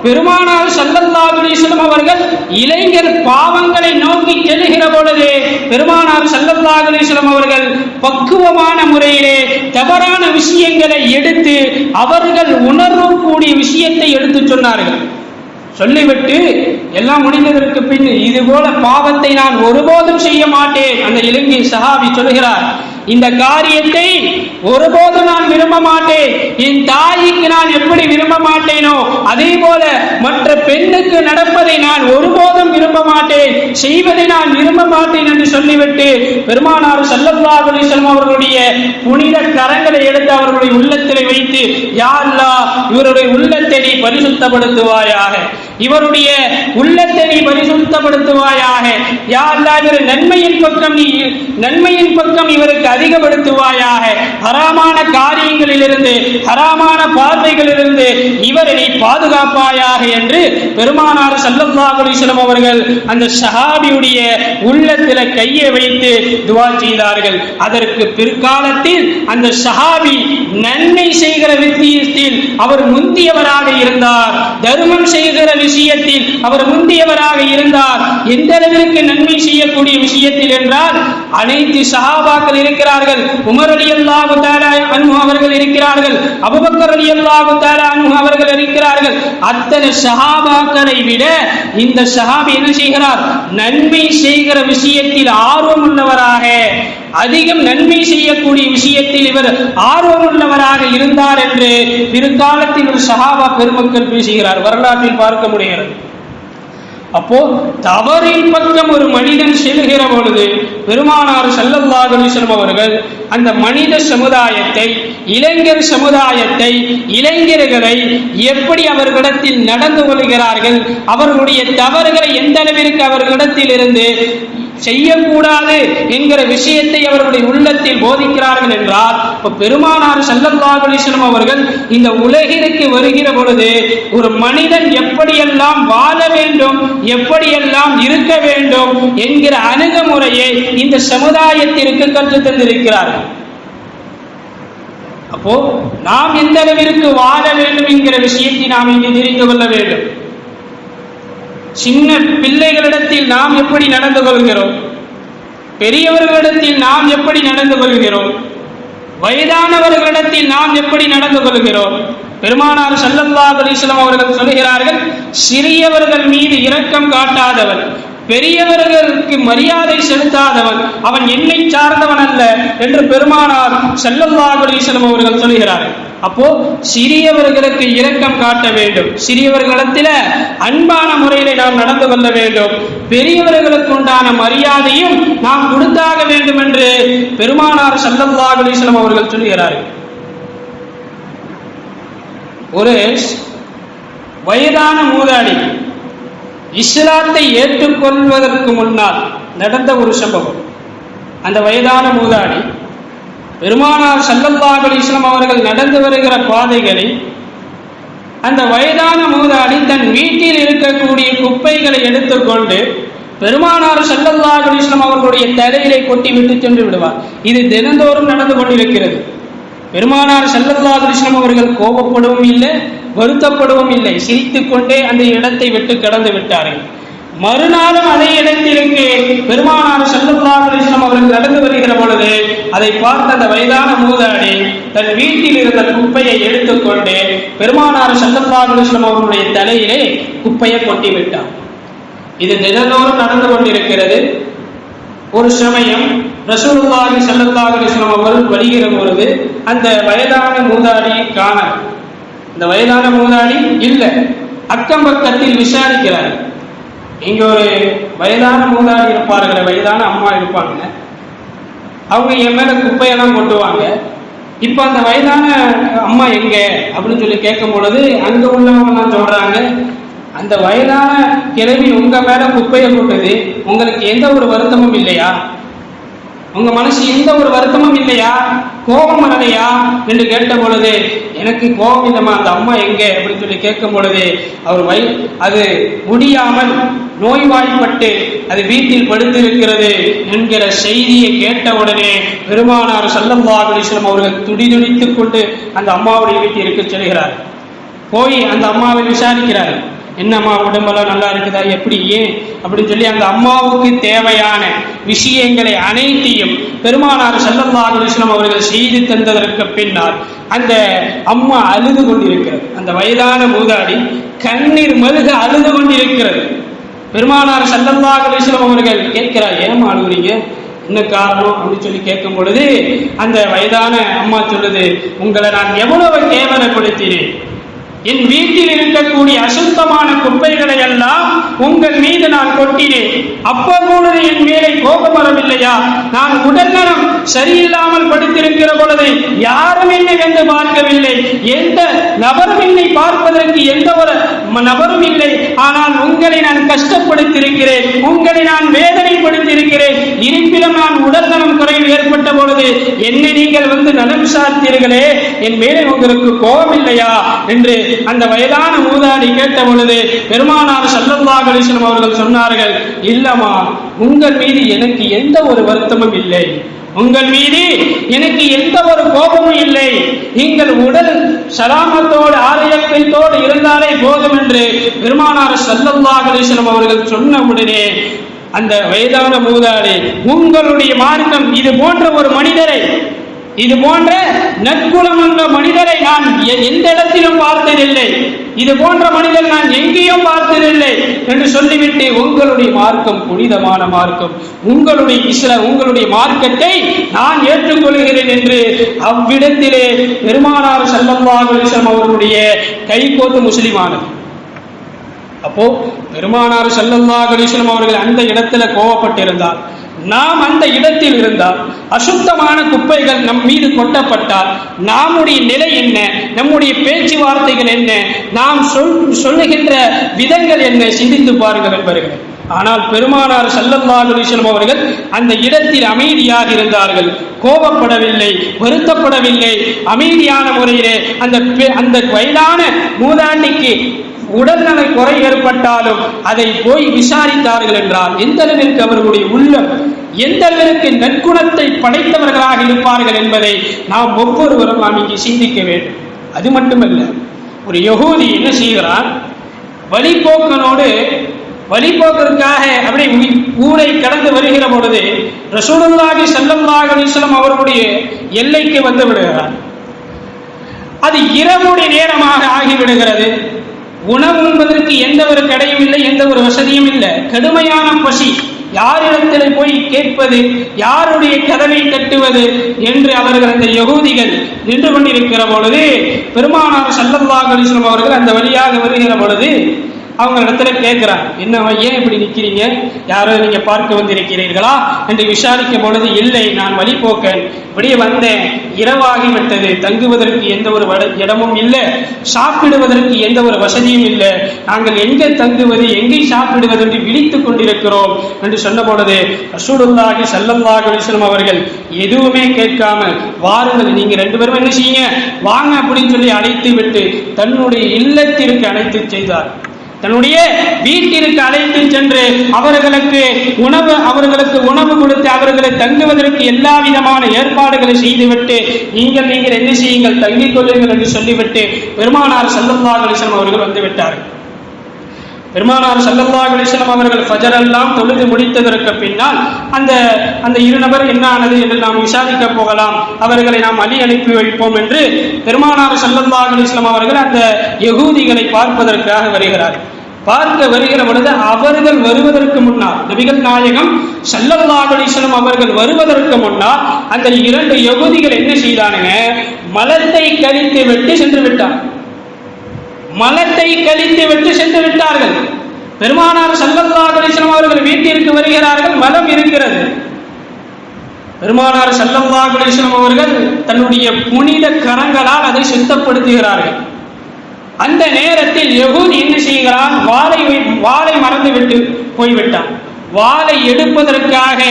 பெருமானார் ஸல்லல்லாஹு அலைஹி வஸல்லம் அவர்கள் இளைஞர் பாவங்களை நோக்கி செல்கிற பொழுது பெருமானார் ஸல்லல்லாஹு அலைஹி வஸல்லம் அவர்கள் பக்குவமான முறையிலே தவறான விஷயங்களை எடுத்து அவர்கள் உணரக்கூடிய விஷயத்தை எடுத்து சொன்னார்கள். சொல்லிவிட்டு எல்லாம் முடிந்ததற்கு பின் இது போல பாவத்தை நான் ஒருபோதும் செய்ய மாட்டேன். அந்த இளைஞ சஹாபி சொல்கிறார், இந்த காரியத்தை ஒருபோதும் நான் விரும்ப மாட்டேன். என் தாய்க்கு நான் எப்படி விரும்ப மாட்டேனோ அதே போல மற்ற பெண்ணுக்கு நடப்பதை நான் ஒருபோதும் விரும்ப மாட்டேன், செய்வதை நான் விரும்ப மாட்டேன் என்று சொல்லிவிட்டு பெருமானார் ஸல்லல்லாஹு அலைஹி வஸல்லம் அவர்களுடைய புனித கரங்களை எடுத்து அவர்களுடைய உள்ளத்திலே வைத்து, யா அல்லாஹ், இவருடைய உள்ளத்தை நீ பரிசுத்தப்படுத்துவாயாக, இவருடைய உள்ளத்தை நீ பரிசுத்தப்படுத்துவாயாக, யா அல்லாஹ், இவர் நன்மையின் பக்கம் இவருக்கு அதிகப்படுத்துவாயாக, ஹராமான காரியங்களிலிருந்து ஹராமான பார்வைகளிலிருந்து இவரை நீ பாதுகாப்பாயாக என்று பெருமானார் ஸல்லல்லாஹு அலைஹி வஸல்லம் அவர்கள் அந்த சஹாபியுடைய உள்ளத்தில கையை வைத்து துஆ செய்தார்கள். அதற்கு பிற்காலத்தில் அந்த சஹாபி நன்மை செய்கிற விஷயத்தில் அவர் முந்தியவராக இருந்தார், தர்மம் செய்கிற விஷயத்தில் அவர் முந்தியவராக இருந்தார். எந்த அளவிற்கு நன்மை செய்யக்கூடிய விஷயத்தில் என்றால் அனைத்து சஹாபாக்கள் இருக்கிறார்கள், உமர் ரலியல்லாஹு தஆலா அன்ஹு அவர்கள் இருக்கிறார்கள், அபூபக்கர் ரலியல்லாஹு தஆலா அன்ஹு அவர்கள் இருக்கிறார்கள். அத்தனை சஹாபாக்களை விட இந்த சஹாபி என்ன செய்கிறார்? நன்மை செய்கிற விஷயத்தில் ஆர்வம் உள்ளவராக, அதிகம் நன்மை செய்யக்கூடிய விஷயத்தில் இவர் ஆர்வம் உள்ளவராக இருந்தார் என்று பிற்காலத்தில் ஒரு சஹாபா பெருமக்கள் பேசுகிறார், வரலாற்றில் பார்க்க முடிகிறது. அப்போ தவறின் பக்கம் ஒரு மனிதன் செல்கிற பொழுது பெருமானார் ஸல்லல்லாஹு அலைஹி வஸல்லம் அவர்கள் அந்த மனித சமுதாயத்தை, இளைஞர் சமுதாயத்தை, இளைஞர்களை எப்படி அவர்களிடத்தில் நடந்து கொள்கிறார்கள், அவர்களுடைய தவறுகளை எந்த அளவிற்கு அவர்களிடத்தில் இருந்து செய்யக்கூடாது என்கிற விஷயத்தை அவர்களுடைய உள்ளத்தில் போதிக்கிறார்கள் என்றால், இப்ப பெருமானார் ஸல்லல்லாஹு அலைஹி வஸல்லம் அவர்கள் இந்த உலகிற்கு வருகிற பொழுது ஒரு மனிதன் எப்படியெல்லாம் வாழ வேண்டும், எப்படியெல்லாம் இருக்க வேண்டும் என்கிற அணுகுமுறையை இந்த சமுதாயத்திற்கு கற்றுத் தந்திருக்கிறார்கள். அப்போ நாம் எந்த அளவிற்கு வாழ வேண்டும் என்கிற விஷயத்தை நாம் இங்கே தெரிந்து கொள்ள வேண்டும். சின்ன பிள்ளைகளிடத்தில் நாம் எப்படி நடந்து கொள்கிறோம், பெரியவர்களிடத்தில் நாம் எப்படி நடந்து கொள்கிறோம், வயதானவர்களிடத்தில் நாம் எப்படி நடந்து கொள்கிறோம். பெருமானார் ஸல்லல்லாஹு அலைஹி வஸல்லம் அவர்கள் சொல்கிறார்கள், சிறியவர்கள் மீது இரக்கம் காட்டாதவன், பெரியவர்களுக்கு மரியாதை செலுத்தாதவன் அவன் என்னை சார்ந்தவன் அல்ல என்று பெருமானார் ஸல்லல்லாஹு அலைஹி வஸல்லம் அவர்கள் சொல்கிறார்கள். அப்போ சிறியவர்களுக்கு இரக்கம் காட்ட வேண்டும், சிறியவர்களிடத்தில் அன்பான முறையிலே நாம் நடந்து கொள்ள வேண்டும், பெரியவர்களுக்கு உண்டான மரியாதையும் நாம் கொடுத்தாக வேண்டும் என்று பெருமானார் ஸல்லல்லாஹு அலைஹி வஸல்லம் அவர்கள் சொல்கிறார்கள். ஒரு வயதான மூதாடி இஸ்லாத்தை ஏற்றுக்கொள்வதற்கு முன்னால் நடந்த ஒரு சம்பவம். அந்த வயதான மூதாடி பெருமானார் ஸல்லல்லாஹு அலைஹி வஸல்லம் அவர்கள் நடந்து வருகிற பாதைகளில் அந்த வயதான மூதாடி தன் வீட்டில் இருக்கக்கூடிய குப்பைகளை எடுத்துக்கொண்டு பெருமானார் ஸல்லல்லாஹு அலைஹி வஸல்லம் அவர்களுடைய தலையிலே கொட்டி விட்டு சென்று விடுவார். இது தினந்தோறும் நடந்து கொண்டிருக்கிறது. பெருமானார் ஸல்லல்லாஹு அலைஹி வஸல்லம் அவர்கள் கோபப்படவும் இல்லை, வருத்தப்படவும் இல்லை, சிரித்துக் கொண்டே அந்த இடத்தை விட்டு கடந்து விட்டார்கள். மறுநாளும் அதே இடத்திற்கு பெருமானார் ஸல்லல்லாஹு அலைஹி வஸல்லம் அவர்கள் நடந்து வருகிற பொழுது அதை பார்த்த அந்த வயதான மூதாடி தன் வீட்டில் இருந்த குப்பையை எடுத்துக்கொண்டு பெருமானார் ஸல்லல்லாஹு அலைஹி வஸல்லம் அவர்களுடைய தலையிலே குப்பையை கொட்டி விட்டார். இது தினந்தோறும் நடந்து கொண்டிருக்கிறது. ஒரு சமயம் ரசூலுல்லாஹி ஸல்லல்லாஹு அலைஹி வஸல்லம் அவர்கள் வருகிற பொழுது அந்த வயதான மூதாடியை காண, இந்த வயதான மூதாடி இல்லை, அக்கம் பக்கத்தில் விசாரிக்கிறார். இங்க ஒரு வயதான மூதாடி இருப்பார்கள், வயதான அம்மா இருப்பாங்க, அவங்க என் மேல குப்பையெல்லாம் கொட்டுவாங்க. இப்ப அந்த வயதான அம்மா எங்க அப்படின்னு சொல்லி கேட்கும் பொழுது அங்க உள்ளவங்க எல்லாம் சொல்றாங்க, அந்த வயதான கிழவி உங்க மேல குப்பையை கொட்டுது, உங்களுக்கு எந்த ஒரு வருத்தமும் இல்லையா, உங்க மனசு எந்த ஒரு வருத்தமும் இல்லையா, கோபம் வரலையா என்று கேட்ட பொழுது எனக்கு கோபம் இல்லைம்மா, அந்த அம்மா எங்க அப்படின்னு சொல்லி கேட்கும் பொழுது அவர் அது முடியாமல் நோய்வாய்ப்பட்டு அது வீட்டில் படுத்திருக்கிறது என்கிற செய்தியை கேட்டவுடனே பெருமானார் ஸல்லல்லாஹு அலைஹி வஸல்லம் அவர்கள் துடிதுடித்துக் கொண்டு அந்த அம்மாவுடைய வீட்டிற்கு செல்கிறார். போய் அந்த அம்மாவை விசாரிக்கிறார். என்னம்மா உடம்பெல்லாம் நல்லா இருக்குதா, எப்படி, ஏன் அப்படின்னு சொல்லி அந்த அம்மாவுக்கு தேவையான விஷயங்களை அனைத்தையும் பெருமானார் ஸல்லல்லாஹு அலைஹி வஸல்லம் அவர்கள் செய்து தந்ததற்கு பின்னால் அந்த அம்மா அழுது கொண்டிருக்கிறது. அந்த வயதான மூதாடி கண்ணீர் மல்க அழுது கொண்டிருக்கிறது. பெருமானார் ஸல்லல்லாஹு அலைஹி வஸல்லம் அவர்கள் கேட்கிறார், ஏமா அழுகுறீங்க, என்ன காரணம் அப்படின்னு சொல்லி கேட்கும் பொழுது அந்த வயதான அம்மா சொல்லுது, உங்களை நான் எவ்வளவு கேவலப்படுத்தினேன், என் வீட்டில் இருக்கக்கூடிய அசுத்தமான குப்பைகளை எல்லாம் உங்கள் மீது நான் கொட்டினேன், அப்பொழுது என் மேலே கோபம் வரவில்லையா, நான் உடல்நலம் சரியில்லாமல் படுத்திருக்கிற பொழுது யாரும் என்னை வந்து பார்க்கவில்லை, எந்த நபரும் என்னை பார்ப்பதற்கு எந்த ஒரு நபரும் இல்லை, ஆனால் உங்களை நான் கஷ்டப்படுத்தியிருக்கிறேன், உங்களை நான் வேதனைப்படுத்தியிருக்கிறேன், இருப்பினும் நான் உடல்நலம் குறைவு ஏற்பட்ட பொழுது என்னை நீங்கள் வந்து நலம் சார்த்தீர்களே, என் மேலே உங்களுக்கு கோபம் இல்லையா என்று அந்த வயதான மூதாடி கேட்ட பொழுது பெருமானார் ஸல்லல்லாஹு அலைஹி வஸல்லம் அவர்கள் சொன்னார்கள், இல்லம்மா, உங்கள் மீது எனக்கு எந்த ஒரு வருத்தமும் இல்லை, உங்கள் மீது எனக்கு எந்த ஒரு கோபமும் இல்லை, நீங்கள் உடல் சலாமத்தோடு ஆரோக்கியத்தோடு இருந்தாலே போதும் என்று பெருமானார் ஸல்லல்லாஹு அலைஹி வஸல்லம் அவர்கள் சொன்ன உடனே அந்த வயதான மூதாடி, உங்களுடைய மார்க்கம் இது போன்ற ஒரு மனிதரை, இது போன்ற நற்குணம் என்ற மனிதரை நான் எந்த இடத்திலும் பார்த்ததில்லை, இது போன்ற மனிதர் நான் எங்கேயும் பார்த்ததில்லை என்று சொல்லிவிட்டு உங்களுடைய மார்க்கம் புனிதமான மார்க்கம், உங்களுடைய இஸ்லாம், உங்களுடைய மார்க்கத்தை நான் ஏற்றுக்கொள்கிறேன் என்று அவ்விடத்திலே பெருமானார் ஸல்லல்லாஹு அலைஹி வஸல்லம் அவர்களுடைய கைகோத்து முஸ்லிமானது. அப்போ பெருமானார் ஸல்லல்லாஹு அலைஹி வஸல்லம் அவர்கள் அந்த இடத்துல கோபப்பட்டிருந்தார், நாம் அந்த இடத்தில் இருந்தால், அசுத்தமான குப்பைகள் நம் மீது கொட்டப்பட்டால் நம்முடைய நிலை என்ன, நம்முடைய பேச்சுவார்த்தைகள் என்ன, நாம் சொல்லுகின்ற விதங்கள் என்ன, சிந்தித்து பாருங்கள் என்பவர்களே. ஆனால் பெருமானார் ஸல்லல்லாஹு அலைஹி வஸல்லம் அவர்கள் அந்த இடத்தில் அமைதியாக இருந்தார்கள், கோபப்படவில்லை, வருத்தப்படவில்லை. அமைதியான முறையிலே அந்த வயதான மூதாட்டிக்கு உடல்நல குறை ஏற்பட்டாலும் அதை போய் விசாரித்தார்கள் என்றால் எந்த அளவிற்கு அவர்களுடைய உள்ளம் எந்த அளவிற்கு நற்குணத்தை படைத்தவர்களாக இருப்பார்கள் என்பதை நாம் ஒவ்வொருவரும் நாம் இங்கே சிந்திக்க வேண்டும். அது மட்டுமல்ல, ஒரு யகூதி என்ன செய்கிறான், வழிபோக்கருக்காக அப்படியே ஊரை கடந்து வருகிற பொழுது ரசூலுல்லாஹி ஸல்லல்லாஹு அலைஹி வஸல்லம் அவர்களுடைய எல்லைக்கு வந்து விடுகிறார். அது இரவுடைய நேரமாக ஆகிவிடுகிறது. உணவு உண்பதற்கு எந்த ஒரு கடையும் இல்லை, எந்த ஒரு வசதியும் இல்லை, கடுமையான பசி. யாரிடத்தில் போய் கேட்பது, யாருடைய கதவை தட்டுவது என்று அவர்கள் அந்த யகூதிகள் நின்று கொண்டிருக்கிற பொழுது பெருமானார் ஸல்லல்லாஹு அலைஹி வஸல்லம் அவர்கள் அந்த வழியாக வருகிற பொழுது அவங்க இடத்துல கேட்கிறாங்க, என்ன ஏன் இப்படி நிற்கிறீங்க, யாரோ நீங்க பார்க்க வந்திருக்கிறீர்களா என்று விசாரிக்கும் பொழுது, இல்லை, நான் வழிபோக்கன், இப்படியே வந்தேன், இரவாகிவிட்டது, தங்குவதற்கு எந்த ஒரு இடமும் இல்லை, சாப்பிடுவதற்கு எந்த ஒரு வசதியும் இல்லை, நாங்கள் எங்கே தங்குவது எங்கே சாப்பிடுவது என்று விழித்துக் கொண்டிருக்கிறோம் என்று சொன்ன பொழுது ரசூலுல்லாஹி ஸல்லல்லாஹு அலைஹி வஸல்லம் அவர்கள் எதுவுமே கேட்காமல், வாருங்கள், நீங்க ரெண்டு பேரும் என்ன செய்யுங்க, வாங்க அப்படின்னு சொல்லி அழைத்து விட்டு தன்னுடைய இல்லத்திற்கு அழைத்து செய்தார். தன்னுடைய வீட்டிற்கு அழைத்து சென்று அவர்களுக்கு உணவு கொடுத்து அவர்களை தங்குவதற்கு எல்லா விதமான ஏற்பாடுகளை செய்துவிட்டு நீங்கள் என்ன செய்யுங்கள், தங்கிக் கொள்ளுங்கள் என்று சொல்லிவிட்டு பெருமானார் ஸல்லல்லாஹு அலைஹி வஸல்லம் அவர்கள் வந்து விட்டார்கள். பெருமானார் ஸல்லல்லாஹு அலைஹி வஸல்லம் அவர்கள் ஃபஜர் எல்லாம் தொழுது முடித்ததற்கு பின்னால் அந்த இரு நபர் என்ன ஆனது என்று நாம் விசாரிக்க போகலாம், அவர்களை நாம் அனுப்பி வைப்போம் என்று பெருமானார் ஸல்லல்லாஹு அலைஹி வஸல்லம் அவர்கள் அந்த யகூதிகளை பார்ப்பதற்காக வருகிறார். பார்க்க வருகிற பொழுது அவர்கள் வருவதற்கு முன்னால், நபிகள் நாயகம் ஸல்லல்லாஹு அலைஹி வஸல்லம் அவர்கள் வருவதற்கு முன்னால் அந்த இரண்டு யகூதிகள் என்ன செய்தானுங்க, மலத்தை கழித்து விட்டு சென்று விட்டார். மலத்தை கழித்து விட்டு சென்று விட்டார்கள். பெருமானார் ஸல்லல்லாஹு அலைஹி வஸல்லம் அவர்கள் வீட்டிற்கு வருகிறார்கள், மலம் இருக்கிறது. பெருமானார் ஸல்லல்லாஹு அலைஹி வஸல்லம் அவர்கள் தன்னுடைய புனித கரங்களால் அதை சுத்தப்படுத்துகிறார்கள். அந்த நேரத்தில் யகூதி என்ன செய்கிறான், வாளை மறந்து விட்டு போய்விட்டான். வாளை எடுப்பதற்காக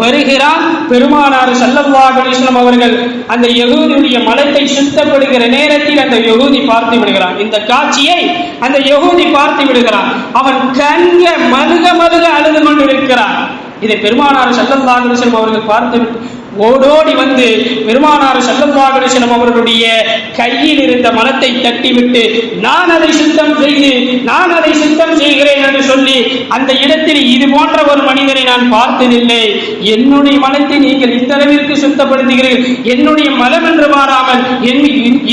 வருகிறான். பெருமானார் ஸல்லல்லாஹு அலைஹி வஸல்லம் அவர்கள் அந்த யகூதியுடைய மலத்தை சுத்தப்படுகிற நேரத்தில் அந்த யகூதி பார்த்து விடுகிறான். இந்த காட்சியை அந்த யகூதி பார்த்து விடுகிறான். அவன் கண்க மலுக அழுது கொண்டிருக்கிறான். இதை பெருமானார் ஸல்லல்லாஹு அலைஹி வஸல்லம் அவர்கள் பார்த்துவிட்டு ஓடோடி வந்து பெருமானார் ஸல்லல்லாஹு அலைஹி வஸல்லம் அவர்களுடைய கையில் இருந்த மலத்தை தட்டிவிட்டு, நான் அதை சுத்தம் செய்கிறேன் என்று சொல்லி அந்த இடத்தில் இது போன்ற ஒரு மனிதரை நான் பார்த்ததில்லை, என்னுடைய மலத்தை நீங்கள் இந்த அளவிற்கு சுத்தப்படுத்துகிறீர்கள், என்னுடைய மலம் என்று மாறாமல்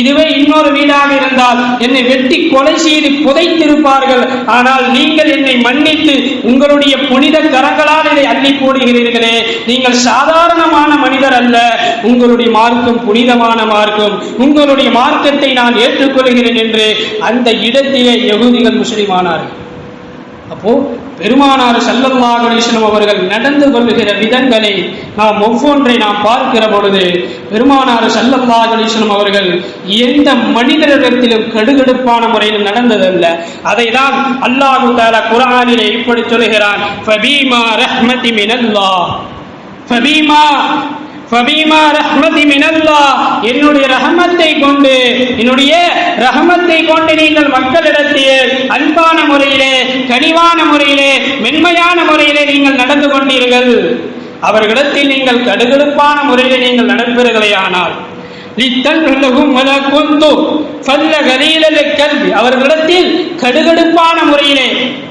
இதுவே இன்னொரு வீடாக இருந்தால் என்னை வெட்டி கொலை செய்து புதைத்திருப்பார்கள், ஆனால் நீங்கள் என்னை மன்னித்து உங்களுடைய புனித கரங்களால் இதை அள்ளி போடுகிறீர்களே, நீங்கள் சாதாரணமான மனிதர் அல்ல, உங்களுடைய மார்க்கம் புனிதமான மார்க்கம், உங்களுடைய மார்க்கத்தை நான் ஏற்றுக்கொள்கிறேன் என்று அந்த இடத்திலே யகூதிகள் முஸ்லிமானார்கள். அப்போ பெருமானார் ஸல்லல்லாஹு அலைஹி வஸல்லம் அவர்கள் நடந்து கொள்ளுகிற விதங்களை நாம் ஒவ்வொன்றை நாம் பார்க்கிற பொழுது பெருமானார் ஸல்லல்லாஹு அலைஹி வஸல்லம் அவர்கள் எந்த மனிதரிடத்திலும் கடுகடுப்பான முறையில் நடந்ததல்ல. அதை தான் அல்லாஹ் தஆலா குர்ஆனிலே இப்படி சொல்கிறான், ஃபபீமா ரஹ்மதி மினல்லாஹ், ஃபபீமா ரஹ்மதி மினல்லாஹ், என்னுடைய ரஹமத்தை கொண்டு நீங்கள் மக்களிடத்தில் அன்பான முறையிலே, கனிவான முறையிலே, மென்மையான முறையிலே நீங்கள் நடந்து கொண்டீர்கள். அவர்களிடத்தில் நீங்கள் கடுகடுப்பான முறையிலே நீங்கள் நடப்பீர்களே ஆனால் அவர்களிடத்தில் கடுகடுப்பான முறையிலே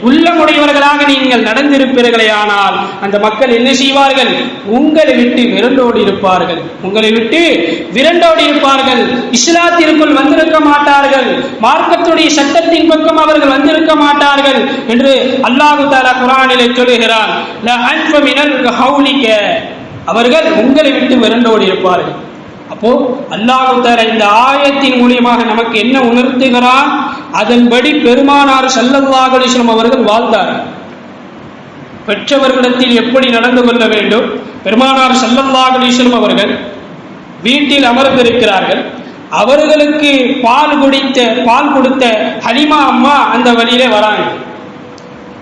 உள்ளமுடையவர்களாக நீங்கள் நடந்திருப்பீர்களே ஆனால் அந்த மக்கள் என்ன செய்வார்கள், உங்களை விட்டு விரண்டோடி இருப்பார்கள், இஸ்லாத்திற்குள் வந்திருக்க மாட்டார்கள், மார்க்கத்துடைய சட்டத்தின் பக்கம் அவர்கள் வந்திருக்க மாட்டார்கள் என்று அல்லாஹ் தஆலா குர்ஆனிலே சொல்கிறான். அவர்கள் உங்களை விட்டு விரண்டோடி இருப்பார்கள். அப்போ அல்லாஹ் தஆலா இந்த ஆயத்தின் மூலமாக நமக்கு என்ன உணர்த்துகிறான், அதன்படி பெருமானார் ஸல்லல்லாஹு அலைஹி வஸல்லம் அவர்கள் வாழ்ந்தார்கள். பெற்றவர்களிடத்தில் எப்படி நடந்து கொள்ள வேண்டும், பெருமானார் ஸல்லல்லாஹு அலைஹி வஸல்லம் அவர்கள் வீட்டில் அமர்ந்திருக்கிறார்கள். அவர்களுக்கு பால் கொடுத்த ஹலிமா அம்மா அந்த வழியிலே வராங்க.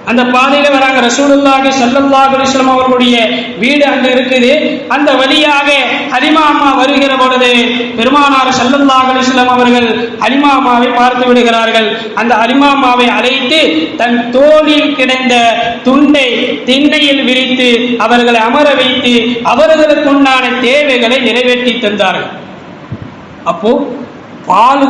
அந்த பாதையில வராங்க. ரசூலுல்லாஹி ஸல்லல்லாஹு அலைஹி வஸல்லம் அவர்களுடைய வீடு அங்க இருக்குது. அந்த வழியாக ஹலிமா அம்மா வருகிற பொழுது பெருமானார் ஸல்லல்லாஹு அலைஹி வஸல்லம் அவர்கள் ஹலிமா அம்மாவை பார்த்து விடுகிறார்கள். அந்த ஹலிமா அம்மாவை அழைத்து தன் தோளில் கிடந்த துண்டை திண்ணையில் விரித்து அவர்களை அமர வைத்து அவர்களுக்குண்டான தேவைகளை நிறைவேற்றி தந்தார்கள். அப்போ பால்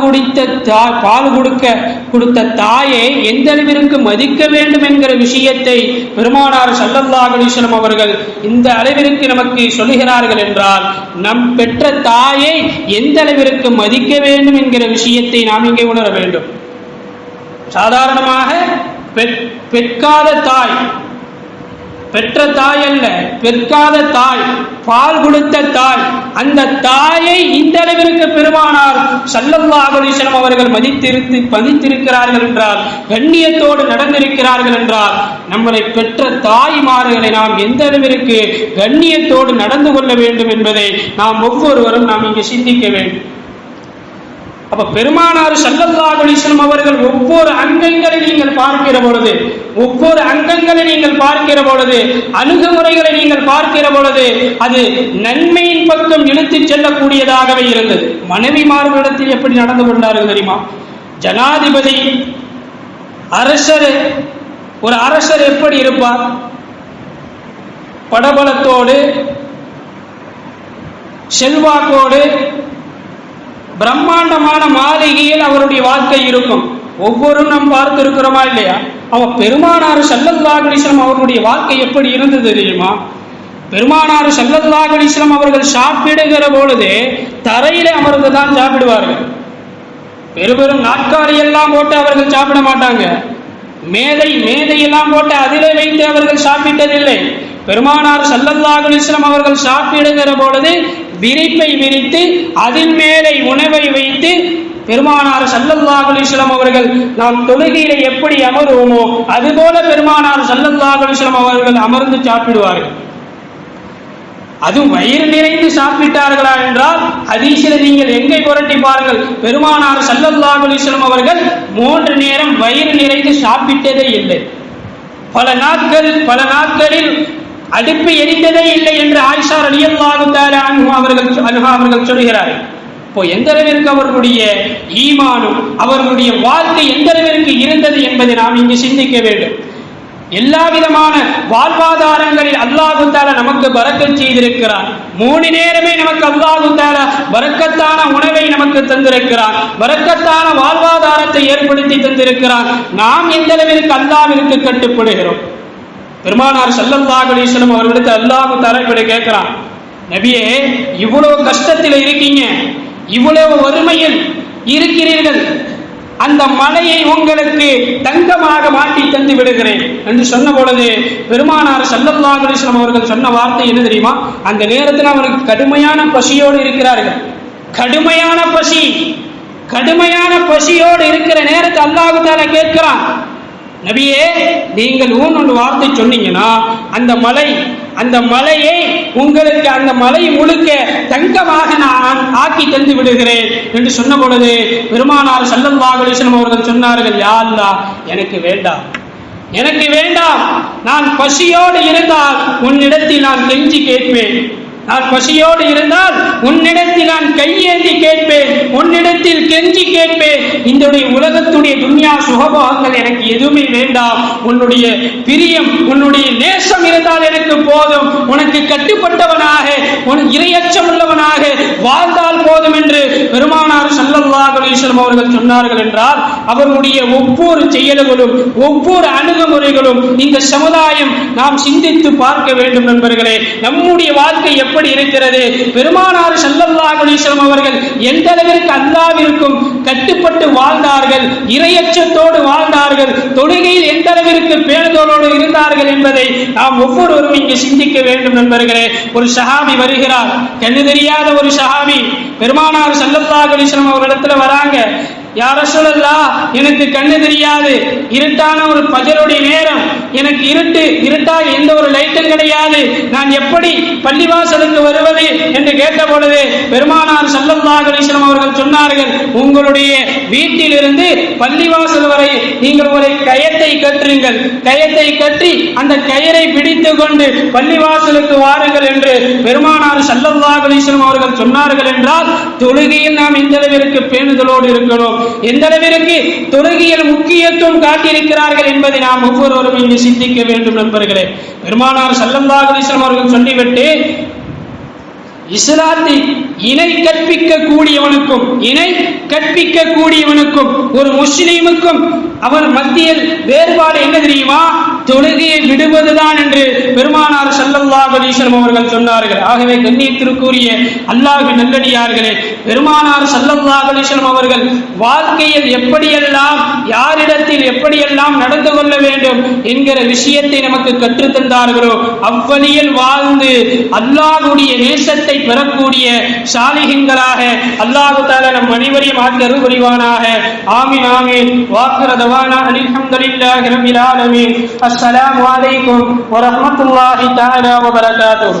கொடுத்த தாயை எந்த அளவிற்கு மதிக்க வேண்டும் என்கிற விஷயத்தை பெருமானார் ஸல்லல்லாஹு அலைஹி வஸல்லம் அவர்கள் இந்த அளவிற்கு நமக்கு சொல்லுகிறார்கள் என்றால், நம் பெற்ற தாயை எந்த அளவிற்கு மதிக்க வேண்டும் என்கிற விஷயத்தை நாம் இங்கே உணர வேண்டும். சாதாரணமாக பெற்காத தாய், பெற்ற தாய் அல்ல, பெற்காத தாய், பால் கொடுத்த தாய், அந்த தாயை இந்த அளவிற்கு பெருமானார் ஸல்லல்லாஹு அலைஹி வஸல்லம் அவர்கள் மதித்திருக்கிறார்கள் என்றால், கண்ணியத்தோடு நடந்திருக்கிறார்கள் என்றால், நம்மளை பெற்ற தாய்மார்களை நாம் எந்த அளவிற்கு கண்ணியத்தோடு நடந்து கொள்ள வேண்டும் என்பதை நாம் ஒவ்வொருவரும் நாம் இங்கு சிந்திக்க வேண்டும். அப்ப பெருமானார் ஸல்லல்லாஹு அலைஹி வஸல்லம் அவர்கள் ஒவ்வொரு அங்கங்களை நீங்கள் பார்க்கிற பொழுது, ஒவ்வொரு அங்கங்களை நீங்கள் பார்க்கிற பொழுது, அணுகுமுறைகளை நீங்கள் பார்க்கிற பொழுது அது நன்மையின் பக்கம் இழுத்துச் செல்லக்கூடியதாகவே இருந்தது. மனைவிமார்களிடத்தில் எப்படி நடந்து கொண்டார்கள் தெரியுமா? ஜனாதிபதி, அரசர், ஒரு அரசர் எப்படி இருப்பார்? படபலத்தோடு, செல்வாக்கோடு, பிரம்மாண்டமான மாளிகையில் அவருடைய வாழ்க்கை இருக்கும். ஒவ்வொரு நாம் பார்த்து இருக்கிறோமா இல்லையா? அவன் பெருமானார் ஸல்லல்லாஹு அலைஹி வஸல்லம் அவர்களுடைய வாழ்க்கை எப்படி இருந்தது தெரியுமா? பெருமானார் ஸல்லல்லாஹு அலைஹி வஸல்லம் அவர்கள் சாப்பிடுகிற பொழுது தரையில அமர்ந்துதான் சாப்பிடுவார்கள். பெரும் நாட்காலி எல்லாம் போட்டு அவர்கள் சாப்பிட மாட்டாங்க. மேதையெல்லாம் போட்டு அதிலே வைத்து அவர்கள் சாப்பிட்டதில்லை. பெருமானார் ஸல்லல்லாஹு அலைஹி வஸல்லம் அவர்கள் சாப்பிடுகிற பொழுது விரிப்பை விரித்து அதில் மேலே உணவை வைத்து பெருமானார் ஸல்லல்லாஹு அலைஹி வஸல்லம் அவர்கள் நாம் தொழுகையில எப்படி அமருவோமோ அதுபோல பெருமானார் ஸல்லல்லாஹு அலைஹி வஸல்லம் அவர்கள் அமர்ந்து சாப்பிடுவார்கள். அதுவும் வயிறு நிறைந்து சாப்பிட்டார்களா என்றால் ஹதீஸில் நீங்கள் எங்கே புரட்டி பாருங்கள், பெருமானார் ஸல்லல்லாஹு அலைஹி வஸல்லம் அவர்கள் 3 நேரம் வயிறு நிறைந்து சாப்பிட்டதே இல்லை. பல நாட்களில் அடுப்பு எரிந்ததே இல்லை என்று ஆயிஷா ரலியல்லாஹு தஆலா அன்ஹா அவர்கள் சொல்கிறார்கள். இப்போ எந்த அளவிற்கு அவர்களுடைய ஈமானும் அவர்களுடைய வாழ்க்கை எந்த அளவிற்கு இருந்தது என்பதை நாம் இங்கு சிந்திக்க வேண்டும். எல்லா விதமான வாழ்வாதாரங்களில் அல்லாஹு தஆலா நமக்கு பரக்கத் செய்திருக்கிறார். 3 நேரமே நமக்கு அல்லாஹு தஆலா பரக்கத்தான உணவை நமக்கு தந்திருக்கிறார், பரக்கத்தான வாழ்வாதாரத்தை ஏற்படுத்தி தந்திருக்கிறார். நாம் எந்த அளவிற்கு அல்லாஹ்விற்கு கட்டுப்படுகிறோம்? பெருமானார் ஸல்லல்லாஹு அலைஹி வஸல்லம் அவர்களிடத்தில் அல்லாஹ் தஆலா இப்படி கேட்கிறான், நபியே, இவ்வளவு கஷ்டத்தில் இருக்கீங்க, இவ்வளவு வறுமையில் இருக்கிறீர்கள், அந்த மலையை உங்களுக்கு தங்கமாக மாற்றி தந்து விடுகிறேன் என்று சொன்ன பொழுது பெருமானார் ஸல்லல்லாஹு அலைஹி வஸல்லம் அவர்கள் சொன்ன வார்த்தை என்ன தெரியுமா? அந்த நேரத்தில் அவருக்கு கடுமையான பசியோடு இருக்கிறார்கள். கடுமையான பசியோடு இருக்கிற நேரத்தில் அல்லாஹ் தஆலா கேட்கிறான், நபியே, நீங்கள் ஒன்று வார்த்தை சொன்னீங்கன்னா அந்த மலையை உங்களுக்கு அந்த மலை முழுக்க தங்கமாக நான் ஆக்கி தந்து விடுகிறேன் என்று சொன்ன பொழுது பெருமானார் ஸல்லல்லாஹு அலைஹி வஸல்லம் அவர்கள் சொன்னார்கள், யா அல்லாஹ், எனக்கு வேண்டாம், நான் பசியோடு இருந்தால் உன்னிடத்தில் நான் கெஞ்சி கேட்பேன், நான் பசியோடு இருந்தால் உன்னிடத்தில் நான் கையேந்தி கேட்பேன், உன்னிடத்தில் கெஞ்சி கேட்பேன். இந்த உலகத்துடைய துன்யா சுகபோகங்கள் எனக்கு எதுவுமே வேண்டாம், உன்னுடைய பிரியம், உன்னுடைய நேசம் இருந்தால் எனக்கு போதும், உனக்கு கட்டுப்பட்டவனாக, உன் இறையச்சம் உள்ளவனாக வாழ்ந்தால் போதும் என்று பெருமானார் ஸல்லல்லாஹு அலைஹி வஸல்லம் அவர்கள் சொன்னார்கள் என்றால், அவர்களுடைய ஒவ்வொரு செயல்களும் ஒவ்வொரு அணுகுமுறைகளும் இந்த சமுதாயம் நாம் சிந்தித்து பார்க்க வேண்டும். நண்பர்களே, நம்முடைய வாழ்க்கை எப்படி இருக்கிறது? பெருமானார் ஸல்லல்லாஹு அலைஹி வஸல்லம் அவர்கள் எந்த அளவிற்கு அல்லாஹ்விற்கும் கட்டுப்பட்டு வாழ்ந்தார்கள், இறையச்சத்தோடு வாழ்ந்தார்கள், தொழுகையில் எந்த அளவிற்கு பேணுதலோடு இருந்தார்கள் என்பதை நாம் ஒவ்வொருவரும் இங்கு சிந்திக்க வேண்டும். நண்பர்களே, ஒரு சஹாபி வருகிறார், கண்ணு தெரியாத ஒரு சஹாபி பெருமானார் ஸல்லல்லாஹு அலைஹி வஸல்லம் அவர்களிடத்துல வராங்க. யா ரசூலல்லாஹ், எனக்கு கண்ணு தெரியாது, இருட்டான ஒரு பஜருடைய நேரம், எனக்கு இருட்டாக எந்த ஒரு லைட்டும் கிடையாது, நான் எப்படி பள்ளிவாசலுக்கு வருவது என்று கேட்ட பொழுது பெருமானார் ஸல்லல்லாஹு அலைஹி வஸல்லம் அவர்கள் சொன்னார்கள், உங்களுடைய வீட்டிலிருந்து பள்ளிவாசல் வரை நீங்கள் ஒரு கயத்தை கட்டுங்கள், கயத்தை கட்டி அந்த கயிறை பிடித்துக் கொண்டு பள்ளிவாசலுக்கு வாருங்கள் என்று பெருமானார் ஸல்லல்லாஹு அலைஹி வஸல்லம் அவர்கள் சொன்னார்கள். என்றால் தொழுகையில் நாம் எந்த அளவிற்கு பேணுதலோடு இருக்கிறோம், எந்த அளவிற்கு தொழுகையில் முக்கியத்துவம் காட்டியிருக்கிறார்கள் என்பதை நாம் ஒவ்வொருவரும் இங்கு சிந்திக்க வேண்டும் நண்பர்களே. பெருமானார் ஸல்லல்லாஹு அலைஹி வஸல்லம் அவர்கள் சொல்லிவிட்டு, இஸ்லாத்தை இணை கற்பிக்க கூடியவனுக்கும் ஒரு முஸ்லிமுக்கும் அவன் மத்தியில் வேறுபாடு என்ன தெரியுமா? தொழுகையை விடுவதுதான் என்று பெருமானார் ஸல்லல்லாஹு அலைஹி வஸல்லம் அவர்கள் சொன்னார்கள். ஆகவே கண்ணியத்திற்குரிய அல்லாஹ்வின் நல்லடியார்களே, பெருமானார் ஸல்லல்லாஹு அலைஹி வஸல்லம் அவர்கள் வாழ்க்கையில் எப்படியெல்லாம் யாரிடத்தில் எப்படியெல்லாம் நடந்து கொள்ள வேண்டும் என்கிற விஷயத்தை நமக்கு கற்றுத்தந்தார்களோ அவ்வழியில் வாழ்ந்து அல்லாஹ்வுடைய நேசத்தை பெறக்கூடிய சாலிஹீன்களாக அல்லாஹ் தஆலா நம் அனைவரையும் ஆக்கி அருள் புரிவானாக. ஆமீன் ஆமீன். வாக்கிர தவானா அல்ஹம்துலில்லாஹி ரப்பில் ஆலமீன். அஸ்ஸலாமு அலைக்கும் வரஹ்மத்துல்லாஹி தஆலா வபரகாத்துஹு.